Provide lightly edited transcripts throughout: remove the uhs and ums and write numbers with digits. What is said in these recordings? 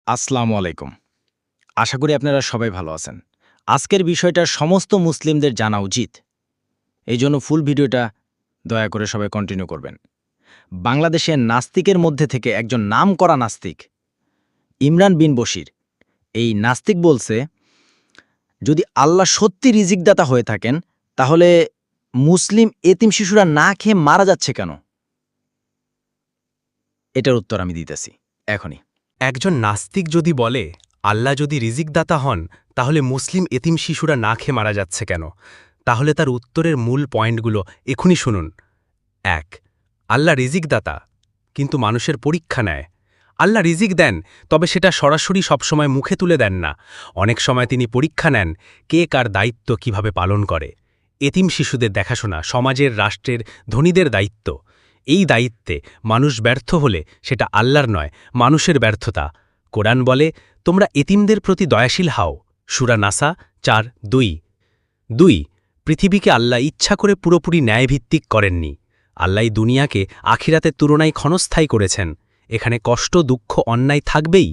আসসালামু আলাইকুম। আশা করি আপনারা সবাই ভালো আছেন। আজকের বিষয়টা সমস্ত মুসলিমদের জানা উচিত। এই জন্য ফুল ভিডিওটা দয়া করে সবাই কন্টিনিউ করবেন। বাংলাদেশের নাস্তিকের মধ্যে থেকে একজন নামকরা নাস্তিক ইমরান বিন বশির এই নাস্তিক বলছে, যদি আল্লাহ সত্যি রিজিকদাতা হয়ে থাকেন তাহলে মুসলিম এতিম শিশুরা না খেয়ে মারা যাচ্ছে কেন? এটার উত্তর আমি দিতেছি এখনই। একজন নাস্তিক যদি বলে আল্লাহ যদি রিজিকদাতা হন তাহলে মুসলিম এতিম শিশুরা না খেয়ে মারা যাচ্ছে কেন, তাহলে তার উত্তরের মূল পয়েন্টগুলো এখনই শুনুন। ১. আল্লাহ রিজিকদাতা, কিন্তু মানুষের পরীক্ষা নেয়। আল্লাহ রিজিক দেন, তবে সেটা সরাসরি সবসময় মুখে তুলে দেন না। অনেক সময় তিনি পরীক্ষা নেন কে কার দায়িত্ব কিভাবে পালন করে। এতিম শিশুদের দেখাশোনা সমাজের, রাষ্ট্রের, ধনীদের দায়িত্ব। এই দায়িত্বে মানুষ ব্যর্থ হলে সেটা আল্লাহর নয়, মানুষের ব্যর্থতা। কোরআন বলে, তোমরা এতিমদের প্রতি দয়াশীল হাও। সূরা নাসা ৪:২। ২. পৃথিবীকে আল্লাহ ইচ্ছা করে পুরোপুরি ন্যায়ভিত্তিক করেননি। আল্লাহ দুনিয়াকে আখিরাতের তুলনায় ক্ষণস্থায়ী করেছেন। এখানে কষ্ট, দুঃখ, অন্যায় থাকবেই,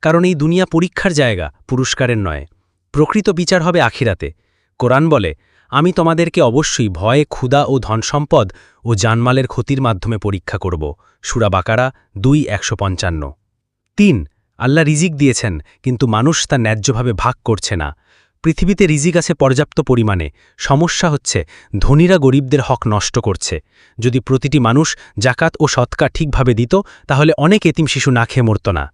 কারণ এই দুনিয়া পরীক্ষার জায়গা, পুরস্কারের নয়। প্রকৃত বিচার হবে আখিরাতে। কোরআন বলে, আমি তোমাদেরকে অবশ্যই ভয়ে, ক্ষুধা ও ধনসম্পদ ও জানমালের ক্ষতির মাধ্যমে পরীক্ষা করব। সূরা বাকারা ২:১৫। ৩. আল্লাহ রিজিক দিয়েছেন, কিন্তু মানুষ তা ন্যায্যভাবে ভাগ করছে না। পৃথিবীতে রিজিক আছে পর্যাপ্ত পরিমাণে, সমস্যা হচ্ছে ধনীরা গরিবদের হক নষ্ট করছে। যদি প্রতিটি মানুষ জাকাত ও সৎকা ঠিকভাবে দিত, তাহলে অনেক এতিম শিশু না খেয়ে মরত না।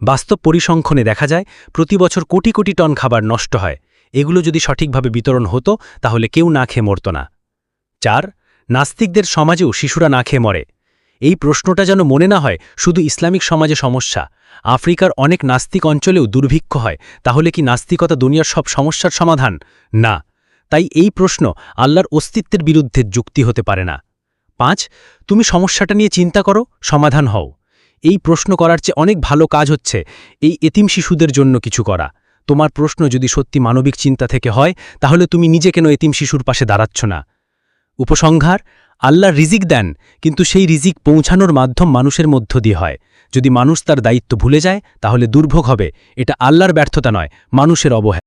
বাস্তব পরিসংখ্যানে দেখা যায় প্রতি বছর কোটি কোটি টন খাবার নষ্ট হয়। এগুলো যদি সঠিকভাবে বিতরণ হতো তাহলে কেউ না খেয়ে মরত না। ৪. নাস্তিকদের সমাজেও শিশুরা না খেয়ে মরে। এই প্রশ্নটা যেন মনে না হয় শুধু ইসলামিক সমাজে সমস্যা। আফ্রিকার অনেক নাস্তিক অঞ্চলেও দুর্ভিক্ষ হয়। তাহলে কি নাস্তিকতা দুনিয়ার সব সমস্যার সমাধান? না। তাই এই প্রশ্ন আল্লাহর অস্তিত্বের বিরুদ্ধে যুক্তি হতে পারে না। ৫. তুমি সমস্যাটা নিয়ে চিন্তা করো, সমাধান হও। এই প্রশ্ন করার চেয়ে অনেক ভালো কাজ হচ্ছে এই এতিম শিশুদের জন্য কিছু করা। তোমার প্রশ্ন যদি সত্যি মানবিক চিন্তা থেকে হয়, তাহলে তুমি নিজে কেন এতিম শিশুর পাশে দাঁড়াচ্ছ না? উপসংহার: আল্লাহ রিজিক দেন, কিন্তু সেই রিজিক পৌঁছানোর মাধ্যম মানুষের মধ্য দিয়ে হয়। যদি মানুষ তার দায়িত্ব ভুলে যায় তাহলে দুর্ভোগ হবে। এটা আল্লাহর ব্যর্থতা নয়, মানুষের অবহেলা।